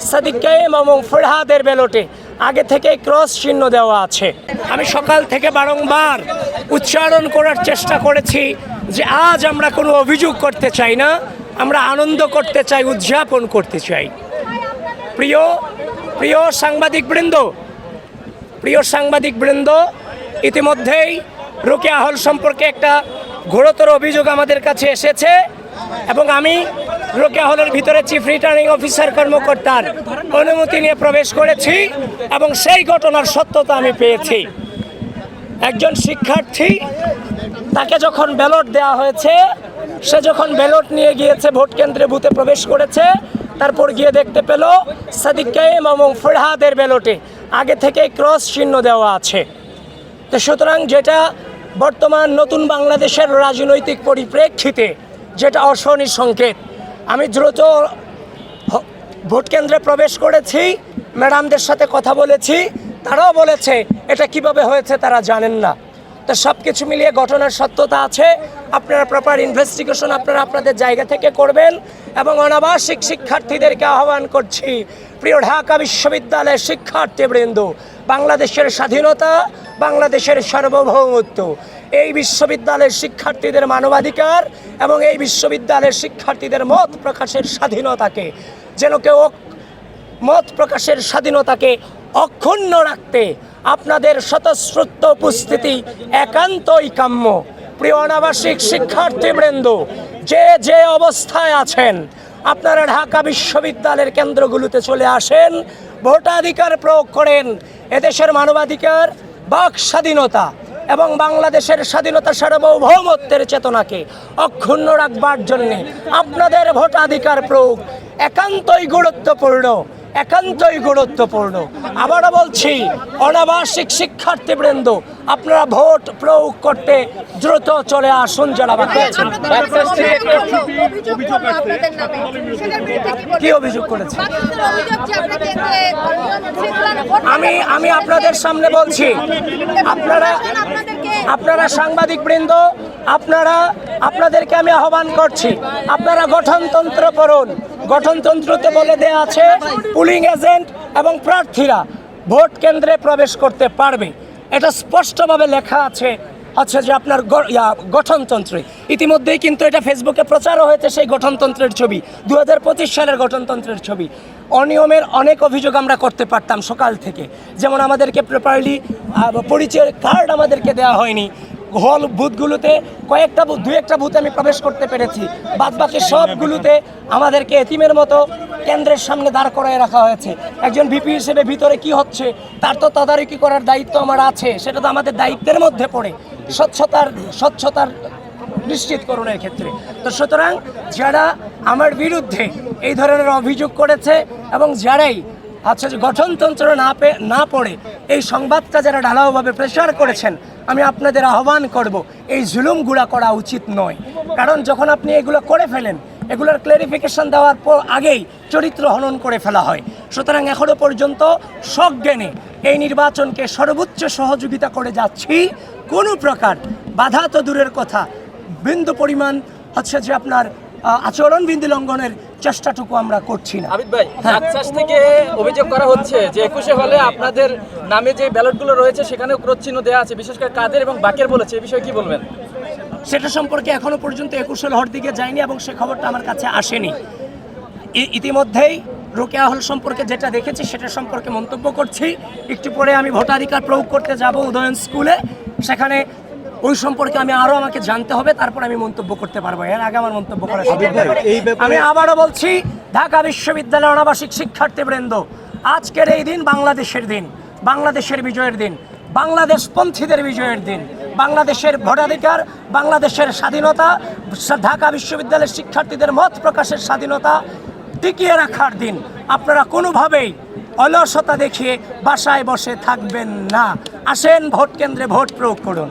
সাদিক কায়েম এবং ফরহাদের ব্যালটে আগে থেকে ক্রস চিহ্ন দেওয়া আছে। আমি সকাল থেকে বারংবার উচ্চারণ করার চেষ্টা করেছি যে আজ আমরা কোনো অভিযোগ করতে চাই না, আমরা আনন্দ করতে চাই, উদযাপন করতে চাই। প্রিয় সাংবাদিকবৃন্দ, ইতিমধ্যেই রোকেয়া হল সম্পর্কে একটা ঘোরতর অভিযোগ আমাদের কাছে এসেছে এবং আমি রোকেয়া হলের ভিতরে চিফ রিটার্নিং অফিসার কর্মকর্তার অনুমতি নিয়ে প্রবেশ করেছি এবং সেই ঘটনার সত্যতা আমি পেয়েছি। একজন শিক্ষার্থী, তাকে যখন ব্যালট দেওয়া হয়েছে, সে যখন ব্যালট নিয়ে গিয়েছে ভোট কেন্দ্রে বুথে প্রবেশ করেছে, তারপর গিয়ে দেখতে পেল সাদিক কায়েম এবং ফরহাদের ব্যালটে আগে থেকে ক্রস চিহ্ন দেওয়া আছে। তো সুতরাং যেটা বর্তমান নতুন বাংলাদেশের রাজনৈতিক পরিপ্রেক্ষিতে যেটা অশনি সংকেত। আমি দ্রুত ভোট কেন্দ্রে প্রবেশ করেছি, ম্যাডামদের সাথে কথা বলেছি, তারাও বলেছে এটা কিভাবে হয়েছে তারা জানেন না। তো সব কিছু মিলিয়ে ঘটনার সত্যতা আছে। আপনারা প্রপার ইনভেস্টিগেশন আপনারা আপনাদের জায়গা থেকে করবেন এবং অনাবাসিক শিক্ষার্থীদেরকে আহ্বান করছি, প্রিয় ঢাকা বিশ্ববিদ্যালয়ের শিক্ষার্থীবৃন্দ, বাংলাদেশের স্বাধীনতা, বাংলাদেশের সার্বভৌমত্ব, এই বিশ্ববিদ্যালয়ের শিক্ষার্থীদের মানবাধিকার এবং এই বিশ্ববিদ্যালয়ের শিক্ষার্থীদের মত প্রকাশের স্বাধীনতাকে যেন কেউ মত প্রকাশের স্বাধীনতাকে অক্ষুণ্ণ রাখতে আপনাদের স্বতঃস্ফূর্ত উপস্থিতি একান্তই কাম্য। প্রিয় অনাবাসিক শিক্ষার্থীবৃন্দ, যে অবস্থায় আছেন আপনারা ঢাকা বিশ্ববিদ্যালয়ের কেন্দ্রগুলোতে চলে আসেন, ভোটাধিকার প্রয়োগ করেন। এদেশের মানবাধিকার, বাক স্বাধীনতা এবং বাংলাদেশের স্বাধীনতা সার্বভৌমত্বের চেতনাকে অক্ষুণ্ণ রাখবার জন্যে আপনাদের ভোটাধিকার প্রয়োগ একান্তই গুরুত্বপূর্ণ। আবারও বলছি, অনাবাসিক শিক্ষার্থীবৃন্দ, আপনারা ভোট প্রয়োগ করতে দ্রুত চলে আসুন। যারা বাকি আছেন, কি অভিযোগ করেছে আমি আপনাদের সামনে বলছি। আপনারা সাংবাদিকবৃন্দ, আপনাদেরকে আমি আহ্বান করছি, আপনারা গঠনতন্ত্র পড়ুন। গঠনতন্ত্রতে বলে দেয়া আছে পুলিং এজেন্ট এবং প্রার্থীরা ভোট কেন্দ্রে প্রবেশ করতে পারবে। এটা স্পষ্টভাবে লেখা আছে যে আপনার গঠনতন্ত্রে। ইতিমধ্যেই কিন্তু এটা ফেসবুকে প্রচারও হয়েছে, সেই গঠনতন্ত্রের ছবি, 2025 সালের গঠনতন্ত্রের ছবি। অনিয়মের অনেক অভিযোগ আমরা করতে পারতাম সকাল থেকে, যেমন আমাদেরকে প্রপারলি পরিচয় কার্ড আমাদেরকে দেওয়া হয়নি। হল বুথগুলোতে দু একটা বুথে আমি প্রবেশ করতে পেরেছি, বাদবাকি সবগুলোতে আমাদেরকে এতিমের মতো কেন্দ্রের সামনে দাঁড় করায় রাখা হয়েছে। একজন ভিপি হিসেবে ভিতরে কি হচ্ছে তার তো তদারকি করার দায়িত্ব আমার আছে, সেটা তো আমাদের দায়িত্বের মধ্যে পড়ে, স্বচ্ছতার নিশ্চিতকরণের ক্ষেত্রে। তো সুতরাং যারা আমার বিরুদ্ধে এই ধরনের অভিযোগ করেছে এবং যারাই যে গঠনতন্ত্র না পড়ে এই সংবাদটা যারা ঢালাওভাবে প্রচার করেছেন, আমি আপনাদের আহ্বান করব, এই জুলুমগুলা করা উচিত নয়। কারণ যখন আপনি এগুলো করে ফেলেন, এগুলোর ক্লারিফিকেশন দেওয়ার পর আগেই চরিত্র হনন করে ফেলা হয়। সুতরাং এখনো পর্যন্ত সজ্ঞানে এই নির্বাচনকে সর্বোচ্চ সহযোগিতা করে যাচ্ছি। কোনো প্রকার বাধা তো দূরের কথা, বিন্দু পরিমাণ যে আপনার আচরণবিধি লঙ্ঘনের চেষ্টাটুকু আমরা করছি না। আবিদ ভাই, আচ্ছাস থেকে অভিযোগ করা হচ্ছে যে 21 হলে আপনাদের নামে যে ব্যালটগুলো রয়েছে সেখানেও ক্রস চিহ্ন দেওয়া আছে, বিশেষ করে কাদের এবং বাকের বলেছে, এই বিষয়ে কি বলবেন? সেটা সম্পর্কে এখনো পর্যন্ত 21 হল দিকে যায়নি এবং সে খবরটা আমার কাছে আসেনি। ইতিমধ্যেই রোকেয়া হল সম্পর্কে যেটা দেখেছি সেটা সম্পর্কে মন্তব্য করছি। একটু পরে আমি ভোটাধিকার প্রয়োগ করতে যাব উদয়ন স্কুলে, সেখানে ওই সম্পর্কে আমাকে জানতে হবে, তারপর আমি মন্তব্য করতে পারবো। এর আগে আমার মন্তব্য করা আমি আবারও বলছি, ঢাকা বিশ্ববিদ্যালয়ের অনাবাসিক শিক্ষার্থীবৃন্দ, আজকের এই দিন বাংলাদেশের দিন, বাংলাদেশের বিজয়ের দিন, বাংলাদেশপন্থীদের বিজয়ের দিন, বাংলাদেশের ভোটাধিকার, বাংলাদেশের স্বাধীনতা, ঢাকা বিশ্ববিদ্যালয়ের শিক্ষার্থীদের মত প্রকাশের স্বাধীনতা টিকিয়ে রাখার দিন। আপনারা কোনোভাবেই অলসতা দেখিয়ে বাসায় বসে থাকবেন না। আসেন, ভোট কেন্দ্রে ভোট প্রয়োগ করুন।